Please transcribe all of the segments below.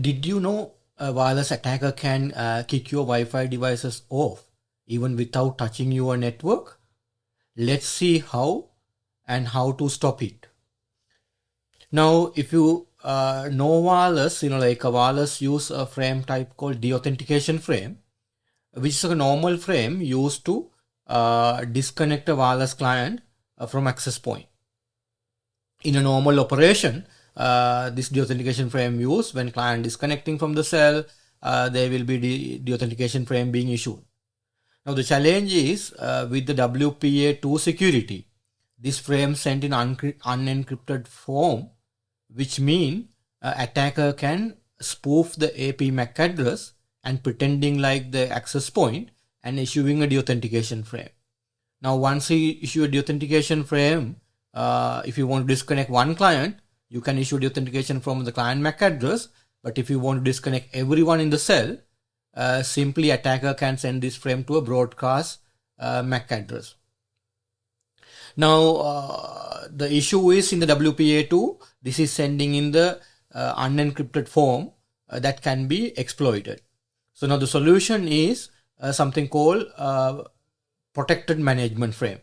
Did you know a wireless attacker can kick your Wi-Fi devices off even without touching your network? Let's see how and how to stop it. Now, if you know wireless, like a wireless use a frame type called Deauthentication frame, which is a normal frame used to disconnect a wireless client from access point. In a normal operation, this deauthentication frame used when client is connecting from the cell, there will be deauthentication frame being issued. Now the challenge is with the WPA2 security, this frame sent in unencrypted form, which means attacker can spoof the AP MAC address and pretending like the access point and issuing a deauthentication frame. Now once he issue a deauthentication frame, if you want to disconnect one client, you can issue deauthentication from the client MAC address. But if you want to disconnect everyone in the cell, simply attacker can send this frame to a broadcast MAC address. Now, the issue is in the WPA2, this is sending in the unencrypted form that can be exploited. So now the solution is something called protected management frame,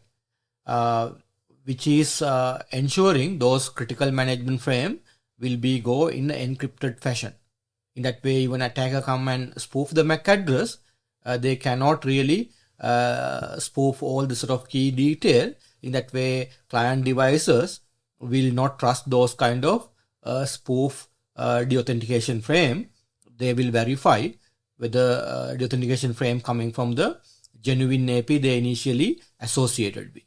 which is ensuring those critical management frame will be go in the encrypted fashion. In that way, even attacker come and spoof the MAC address, they cannot really spoof all the sort of key detail. In that way, client devices will not trust those kind of spoof deauthentication frame. They will verify whether deauthentication frame coming from the genuine AP they initially associated with.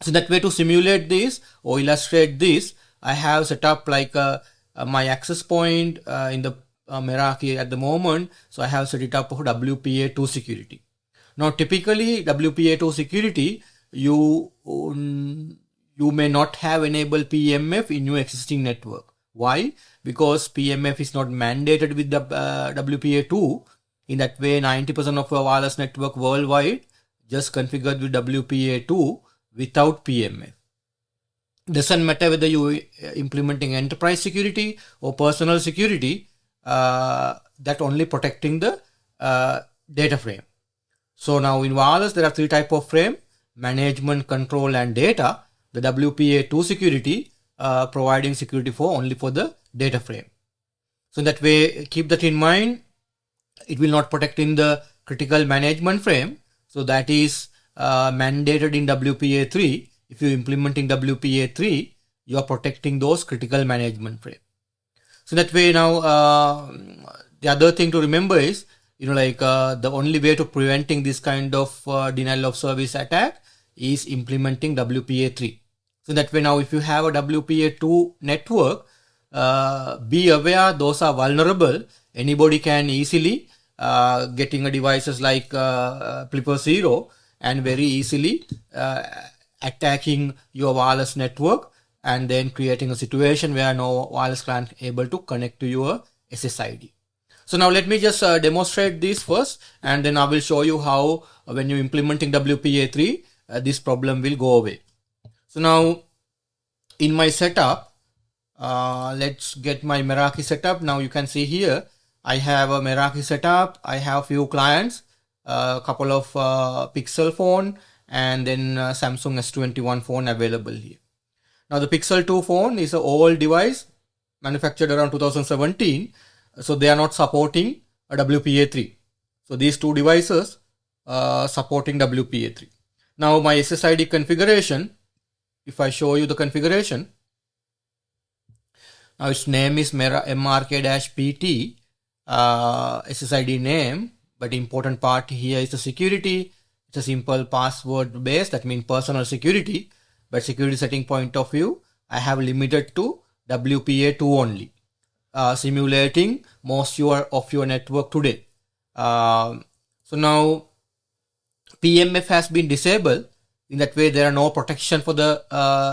So that way to simulate this or illustrate this, I have set up like my access point in the Meraki at the moment. So I have set it up for WPA2 security. Now typically WPA2 security, you may not have enabled PMF in your existing network. Why? Because PMF is not mandated with the WPA2. In that way, 90% of your wireless network worldwide just configured with WPA2 without PMF. Doesn't matter whether you implementing enterprise security or personal security, that only protecting the data frame. So now in wireless, there are three types of frame: management, control, and data. The WPA2 security providing security for only for the data frame. So that way, keep that in mind. It will not protect in the critical management frame. So that is mandated in WPA3. If you implementing WPA3, you are protecting those critical management frame. So that way now, the other thing to remember is, the only way to preventing this kind of denial of service attack is implementing WPA3. So that way now, if you have a WPA2 network, be aware those are vulnerable. Anybody can easily getting a devices like Flipper 0 and very easily attacking your wireless network and then creating a situation where no wireless client able to connect to your SSID. So now let me just demonstrate this first, and then I will show you how when you're implementing WPA3, this problem will go away. So now in my setup, let's get my Meraki setup. Now you can see here, I have a Meraki setup. I have few clients, a couple of Pixel phone, and then Samsung S21 phone available here. Now the Pixel 2 phone is an old device manufactured around 2017. So they are not supporting a WPA3. So these two devices supporting WPA3. Now my SSID configuration, if I show you the configuration, now its name is MRK-PT, SSID name, but important part here is the security. It's a simple password based, that means personal security, but security setting point of view, I have limited to WPA2 only, simulating most of your network today. So now PMF has been disabled. In that way, there are no protection for the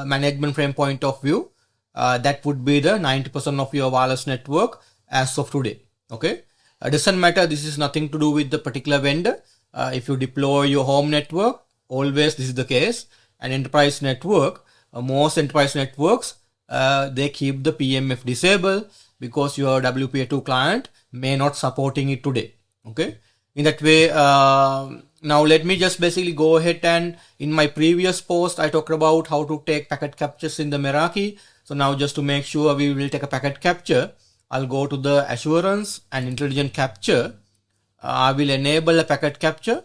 management frame point of view. That would be the 90% of your wireless network as of today. Okay. Doesn't matter. This is nothing to do with the particular vendor. If you deploy your home network, always this is the case. An enterprise network, most enterprise networks, they keep the PMF disabled. because your WPA2 client may not supporting it today. Okay, in that way, now let me just basically go ahead, and in my previous post I talked about how to take packet captures in the Meraki. So now just to make sure we will take a packet capture, I'll go to the assurance and intelligent capture. I will enable a packet capture.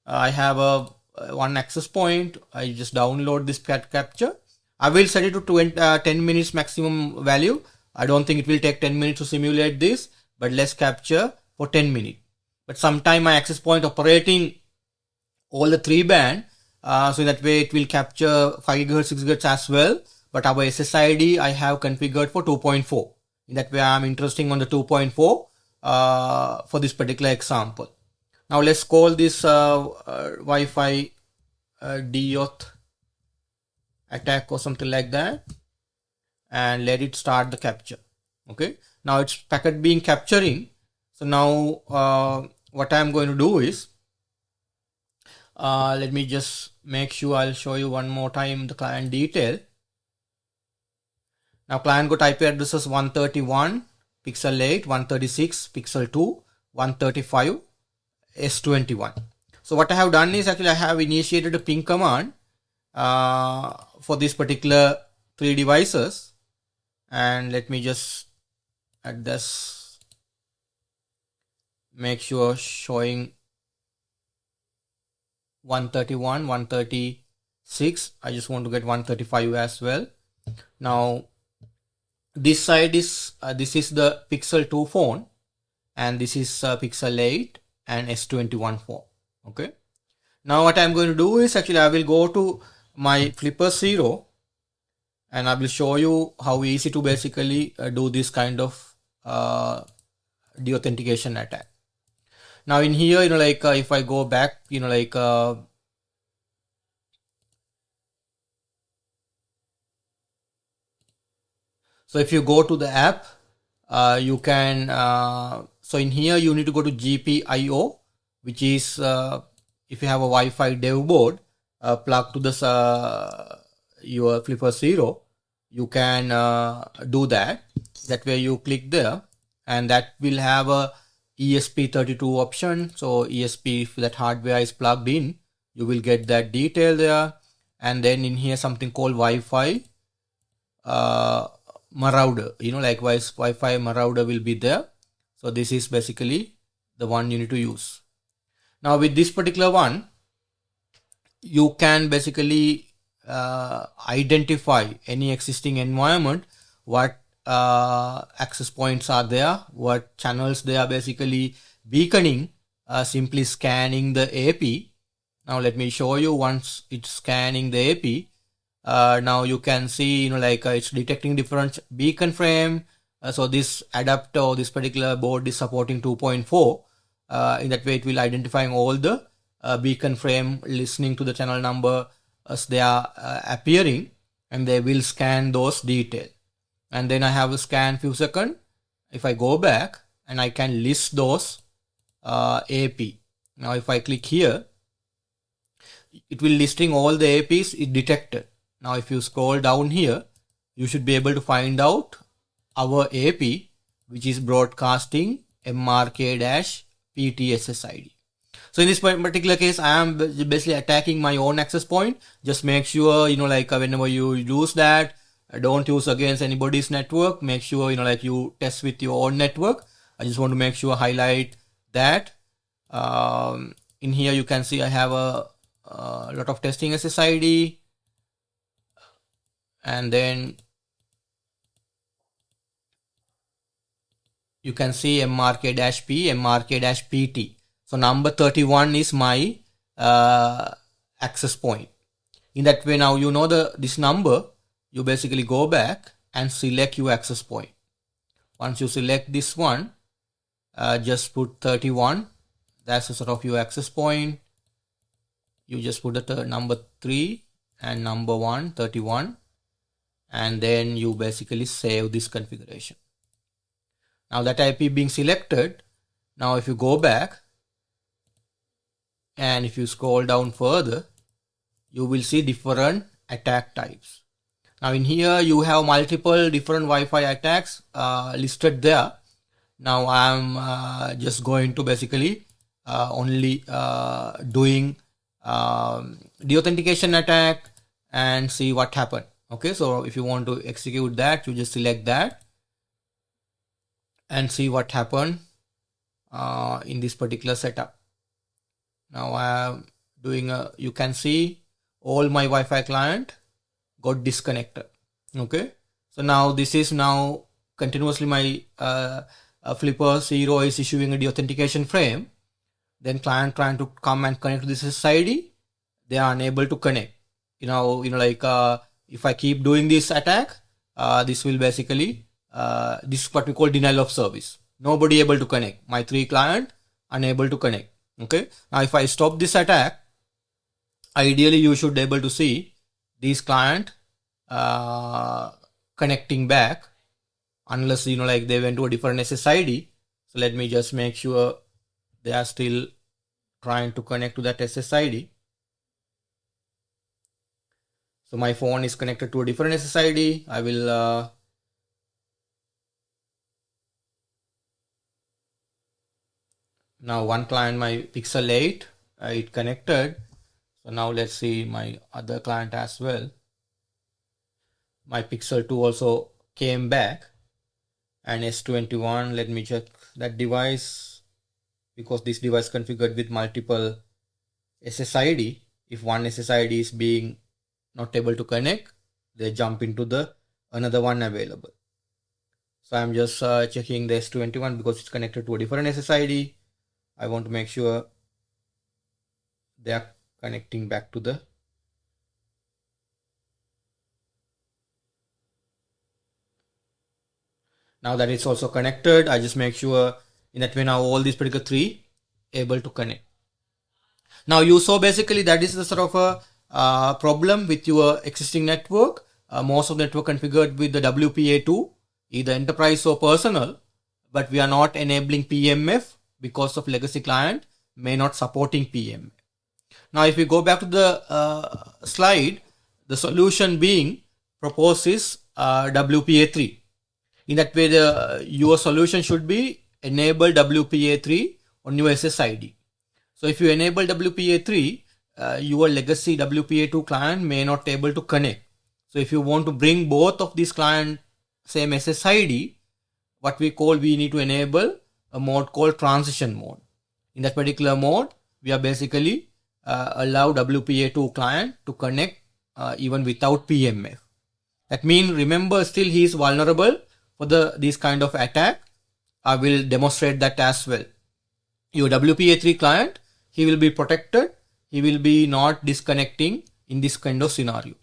I have a one access point. I just download this packet capture. I will set it to 10 minutes maximum value. I don't think it will take 10 minutes to simulate this, but let's capture for 10 minutes. But sometime my access point operating all the 3 band, so in that way it will capture 5 GHz, 6 GHz as well. But our SSID I have configured for 2.4. In that way I'm interested on the 2.4 for this particular example. Now let's call this Wi-Fi Deauth attack or something like that, and let it start the capture. Okay, now it's packet being capturing. So now what I'm going to do is, let me just make sure I'll show you one more time the client detail. Now client got IP addresses 131 pixel 8, 136 pixel 2, 135 S21. So what I have done is actually I have initiated a ping command for this particular 3 devices, and let me just at this make sure showing 131, 136. I just want to get 135 as well. Now this side is this is the Pixel 2 phone, and this is Pixel 8 and S21 phone. Okay. Now what I'm going to do is actually I will go to my Flipper 0, and I will show you how easy to basically do this kind of deauthentication attack. Now in here, if I go back, so if you go to the app, you can, so in here you need to go to GPIO, which is, if you have a Wi-Fi dev board plugged to this, your Flipper 0, you can do that. That way you click there, and that will have a ESP32 option. So ESP, if that hardware is plugged in, you will get that detail there. And then in here something called Wi-Fi Marauder, likewise Wi-Fi Marauder will be there. So this is basically the one you need to use. Now with this particular one, you can basically identify any existing environment, what access points are there, what channels they are basically beaconing, simply scanning the AP. Now let me show you. Once it's scanning the AP, now you can see, it's detecting different beacon frame. So this adapter or this particular board is supporting 2.4. In that way, it will identifying all the beacon frame, listening to the channel number as they are appearing, and they will scan those details. And then I have a scan few seconds. If I go back, and I can list those AP. Now if I click here, it will listing all the APs it detected. Now if you scroll down here, you should be able to find out our AP, which is broadcasting MRK-PT SSID. So in this particular case, I am basically attacking my own access point. Just make sure, whenever you use that, don't use against anybody's network. Make sure, you test with your own network. I just want to make sure highlight that. In here, you can see I have a lot of testing SSID. And then you can see MRK-P, MRK-PT. So number 31 is my access point. In that way, now you know this number. You basically go back and select your access point. Once you select this one, just put 31. That's the sort of your access point. You just put the number 3 and number 1, 31. And then you basically save this configuration. Now that IP being selected, now if you go back and if you scroll down further, you will see different attack types. Now in here you have multiple different Wi-Fi attacks listed there. Now I'm just going to basically only doing deauthentication attack and see what happened. Okay, so if you want to execute that, you just select that and see what happened in this particular setup. Now I am doing you can see all my Wi-Fi client got disconnected. Okay, so now this is now continuously my Flipper 0 is issuing a deauthentication frame. Then client trying to come and connect to this SSID, they are unable to connect. Like if I keep doing this attack, this will basically this is what we call denial of service. Nobody able to connect. My 3 client unable to connect. Okay. Now if I stop this attack, ideally you should be able to see these client connecting back, unless like they went to a different SSID. So let me just make sure they are still trying to connect to that SSID. So my phone is connected to a different SSID. I will now one client, my Pixel 8, it connected. So now let's see my other client as well. My Pixel 2 also came back, and S21, let me check that device, because this device configured with multiple SSID. If one SSID is being not able to connect, they jump into the another one available. So I'm just checking the S21 because it's connected to a different SSID. I want to make sure they are connecting back to the now that it's also connected. I just make sure in that way now all these particular 3 able to connect. Now you saw basically that is the sort of a problem with your existing network. Most of the network configured with the WPA2, either enterprise or personal, but we are not enabling PMF because of legacy client may not supporting PMF. Now if we go back to the slide, the solution being proposed is WPA3. In that way, your solution should be enable WPA3 on your SSID. So if you enable WPA3, your legacy WPA2 client may not be able to connect. So if you want to bring both of these client same SSID, what we need to enable a mode called transition mode. In that particular mode, we are basically allow WPA2 client to connect even without PMF. That means, remember, still he is vulnerable for this kind of attack. I will demonstrate that as well. Your WPA3 client, he will be protected. He will be not disconnecting in this kind of scenario.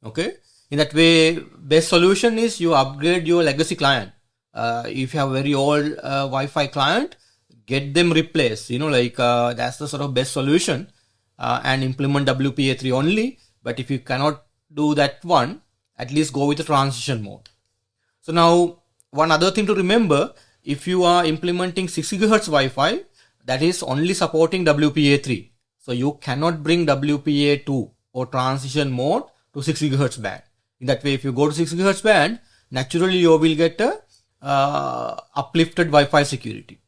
Okay. In that way, best solution is you upgrade your legacy client. If you have very old Wi-Fi client, get them replaced. That's the sort of best solution, and implement WPA3 only. But if you cannot do that one, at least go with the transition mode. So now one other thing to remember, if you are implementing 6 GHz Wi-Fi, that is only supporting WPA3. So you cannot bring WPA2 or transition mode to 6 GHz band. In that way, if you go to 6 GHz band, naturally you will get a uplifted Wi-Fi security.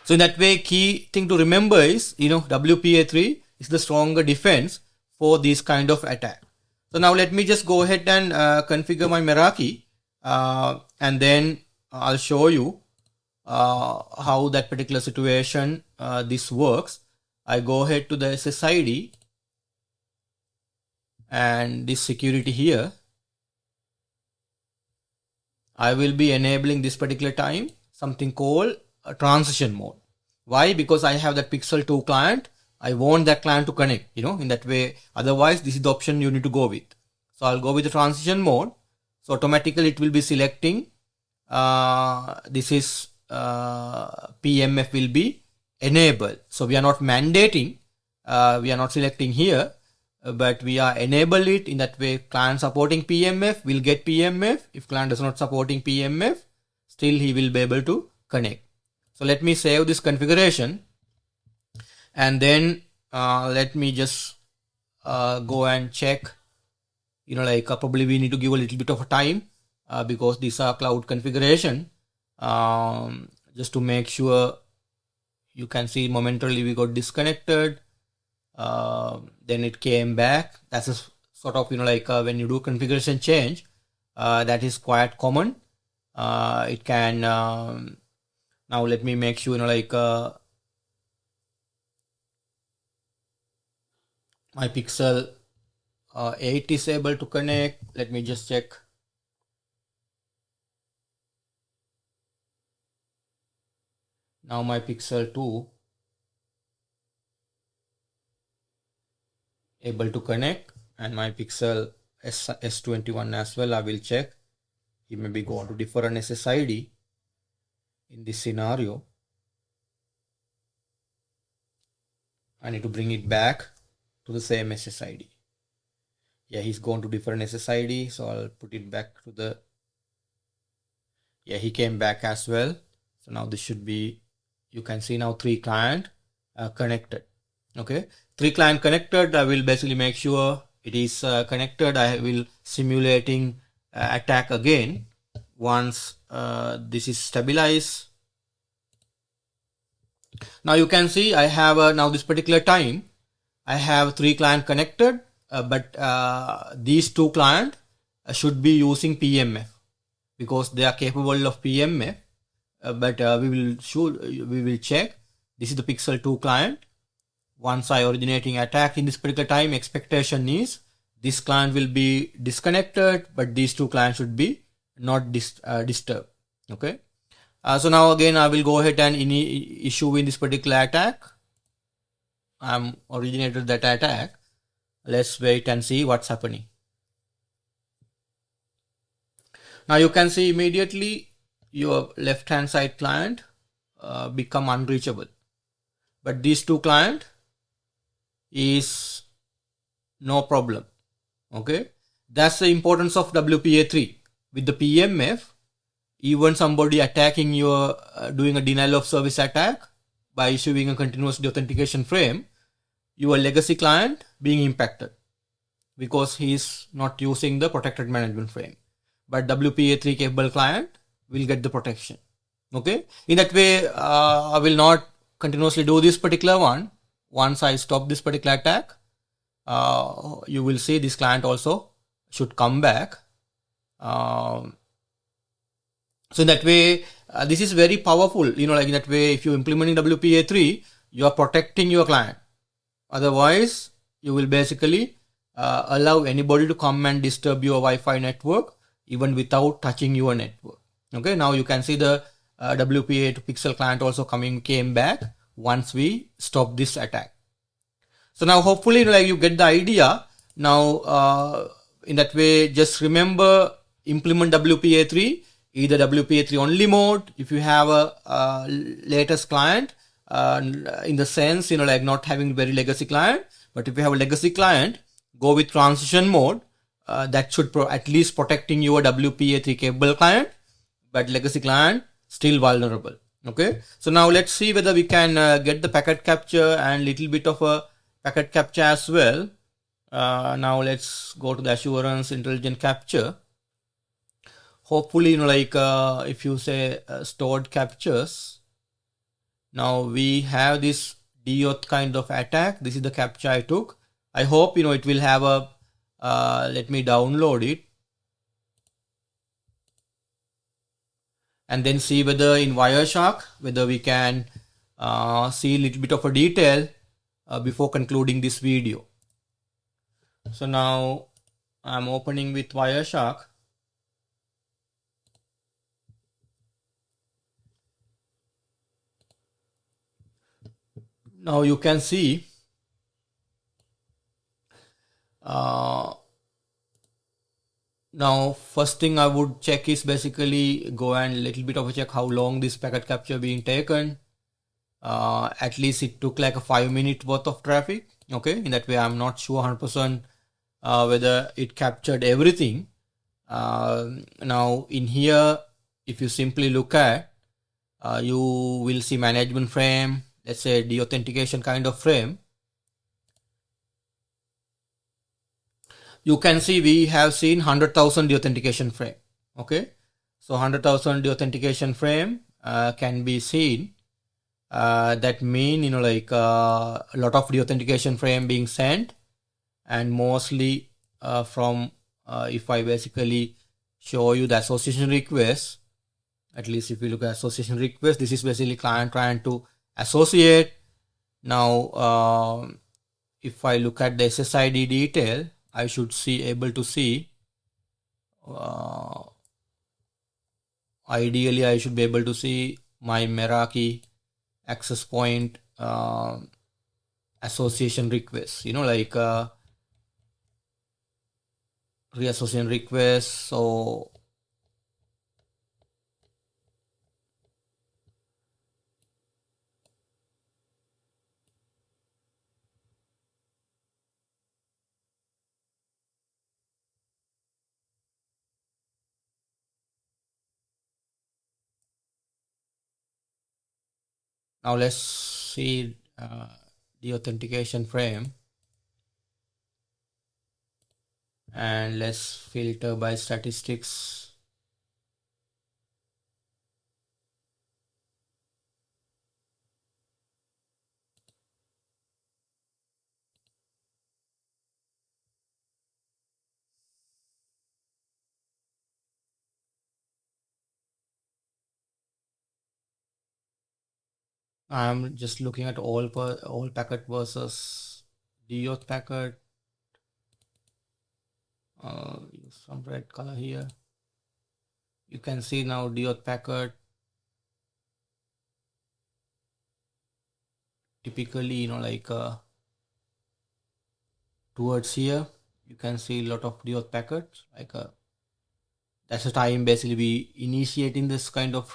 So in that way, key thing to remember is, WPA3 is the stronger defense for this kind of attack. So now let me just go ahead and configure my Meraki, and then I'll show you how that particular situation this works. I go ahead to the SSID and this security here. I will be enabling this particular time something called a transition mode. Why? Because I have that Pixel 2 client. I want that client to connect, in that way. Otherwise, this is the option you need to go with. So I'll go with the transition mode. So automatically it will be selecting, this is PMF will be enabled. So we are not mandating, we are not selecting here, but we are enable it. In that way, client supporting PMF will get PMF. If client is not supporting PMF, still he will be able to connect. So let me save this configuration, and then let me just go and check probably we need to give a little bit of a time because these are cloud configuration. Just to make sure, you can see momentarily we got disconnected. Then it came back. That's a sort of when you do configuration change, that is quite common. It can now let me make sure my Pixel 8 is able to connect. Let me just check. Now my Pixel 2 able to connect, and my Pixel S21 as well. I will check. He may be going to different SSID in this scenario. I need to bring it back to the same SSID. Yeah, he's going to different SSID, so I'll put it back to the, yeah, he came back as well. So now this should be, you can see now 3 client connected. Okay, 3 client connected. I will basically make sure it is connected. I will simulating attack again once this is stabilized. Now you can see I have now this particular time I have 3 client connected, but these 2 client should be using PMF because they are capable of PMF. But we will check. This is the Pixel 2 client. Once I originating attack in this particular time, expectation is this client will be disconnected, but these 2 clients should be not disturbed. Okay. So now again I will go ahead and issue in this particular attack. I'm originated that attack. Let's wait and see what's happening. Now you can see immediately your left hand side client become unreachable, but these 2 client is no problem. Okay, that's the importance of WPA3. With the PMF, even somebody attacking your doing a denial of service attack by issuing a continuous deauthentication frame, your legacy client being impacted because he is not using the protected management frame, but WPA3 capable client will get the protection. Okay, in that way I will not continuously do this particular one. Once I stop this particular attack, you will see this client also should come back. So in that way, this is very powerful. In that way, if you implementing WPA3, you are protecting your client. Otherwise, you will basically allow anybody to come and disturb your Wi-Fi network even without touching your network. Okay, now you can see the WPA to Pixel client also came back once we stop this attack. So now hopefully you get the idea. Now in that way, just remember, implement WPA3, either WPA3 only mode if you have a latest client, in the sense not having very legacy client. But if you have a legacy client, go with transition mode. That should at least protecting your WPA3 capable client, but legacy client still vulnerable. Okay, so now let's see whether we can get the packet capture and little bit of a packet capture as well. Now let's go to the assurance intelligent capture. Hopefully if you say stored captures, now we have this Deauth kind of attack. This is the capture I took. I hope it will have a let me download it and then see whether in Wireshark whether we can see a little bit of a detail before concluding this video. So now I'm opening with Wireshark. Now you can see now first thing I would check is basically go and little bit of a check how long this packet capture being taken. At least it took like a 5-minute worth of traffic. Okay, in that way I'm not sure 100% whether it captured everything. Now in here, if you simply look at, you will see management frame, let's say deauthentication kind of frame. you can see we have seen 100,000 deauthentication frame. Okay, so 100,000 deauthentication frame can be seen. That mean like a lot of deauthentication frame being sent, and mostly from if I basically show you the association request, at least if you look at association request, this is basically client trying to associate. Now if I look at the SSID detail, I should able to see ideally I should be able to see my Meraki access point association request, like reassociation request. So now let's see the authentication frame, and let's filter by statistics. I'm just looking at all packet versus Deauth packet. Use some red color here. You can see now Deauth packet typically like towards here you can see a lot of Deauth packets, like that's the time basically we initiating this kind of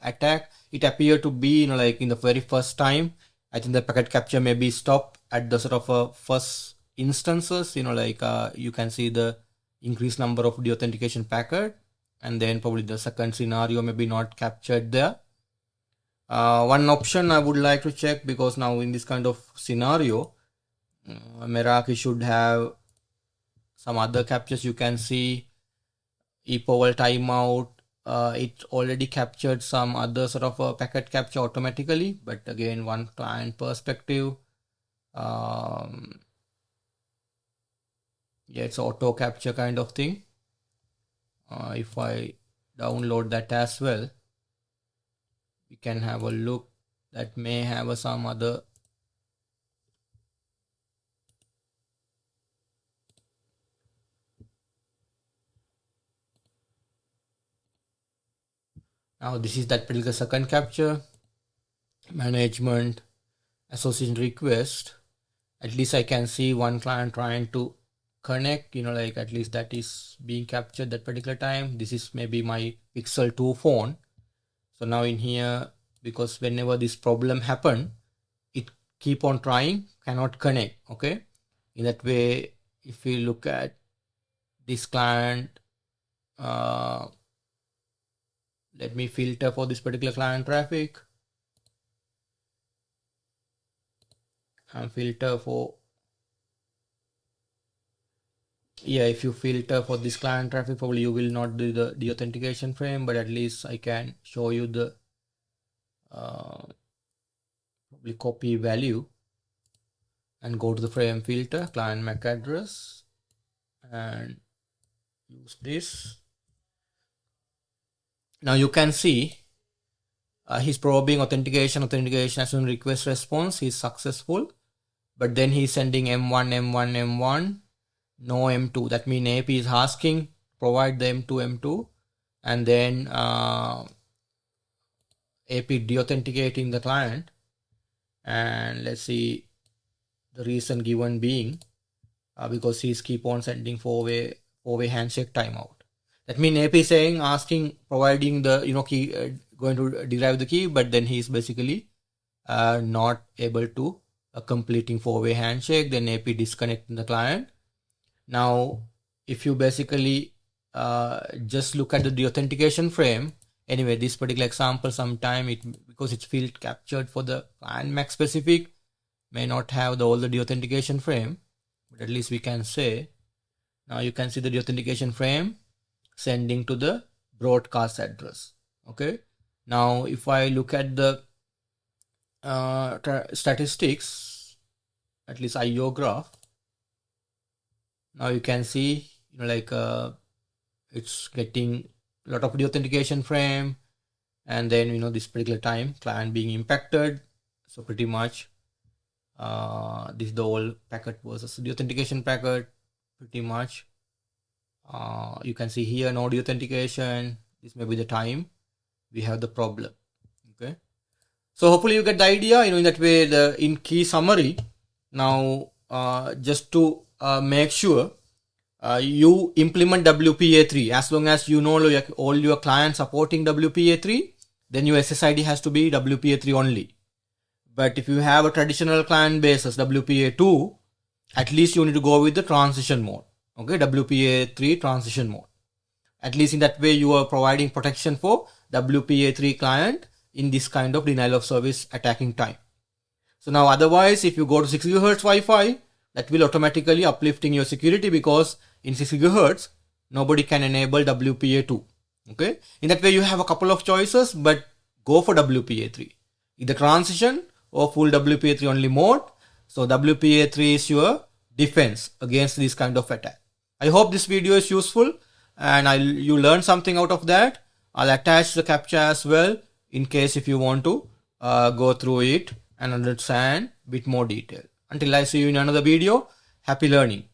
attack. It appeared to be like in the very first time. I think the packet capture may be stopped at the sort of first instances, like you can see the increased number of deauthentication packet, and then probably the second scenario may be not captured there. One option I would like to check, because now in this kind of scenario Meraki should have some other captures. You can see ePowel timeout, it already captured some other sort of a packet capture automatically, but again, one client perspective, yeah, it's auto capture kind of thing. If I download that as well, we can have a look. That may have some other now this is that particular second capture, management association request. At least I can see one client trying to connect, like at least that is being captured that particular time. This is maybe my Pixel 2 phone. So now in here, because whenever this problem happen, it keep on trying, cannot connect. Okay, in that way, if we look at this client, let me filter for this particular client traffic and filter for, yeah, if you filter for this client traffic, probably you will not do the deauthentication frame, but at least I can show you the probably copy value and go to the frame filter, client MAC address, and use this. Now you can see he's probing authentication as soon request response, he's successful, but then he's sending M1, no M2. That means AP is asking, provide the M2, and then AP deauthenticating the client. And let's see the reason given being because he's keep on sending four-way handshake timeout. That means AP saying, asking, providing the key, going to derive the key, but then he's basically not able to completing four-way handshake. Then AP disconnecting the client. Now, if you basically just look at the deauthentication frame, anyway, this particular example, sometime because it's field captured for the client MAC specific, may not have all the deauthentication frame, but at least we can say Now you can see the deauthentication frame sending to the broadcast address. Okay. Now if I look at the statistics, at least IO graph, now you can see, it's getting a lot of deauthentication frame, and then this particular time client being impacted. So pretty much this is the whole packet versus deauthentication packet. Pretty much you can see here no deauthentication. This may be the time we have the problem. Okay, so hopefully you get the idea. In that way, in key summary, now just to make sure you implement WPA3. As long as you know all your clients supporting WPA3, then your SSID has to be WPA3 only. But if you have a traditional client basis WPA2, at least you need to go with the transition mode. Okay, WPA3 transition mode. At least in that way you are providing protection for WPA3 client in this kind of denial of service attacking time. So now otherwise, if you go to 6 GHz Wi-Fi, that will automatically uplifting your security, because in 6 GHz nobody can enable WPA2. Okay, in that way you have a couple of choices, but go for WPA3, either transition or full WPA3 only mode. So WPA3 is your defense against this kind of attack. I hope this video is useful and you learn something out of that. I'll attach the captcha as well in case if you want to go through it and understand a bit more detail. Until I see you in another video, happy learning.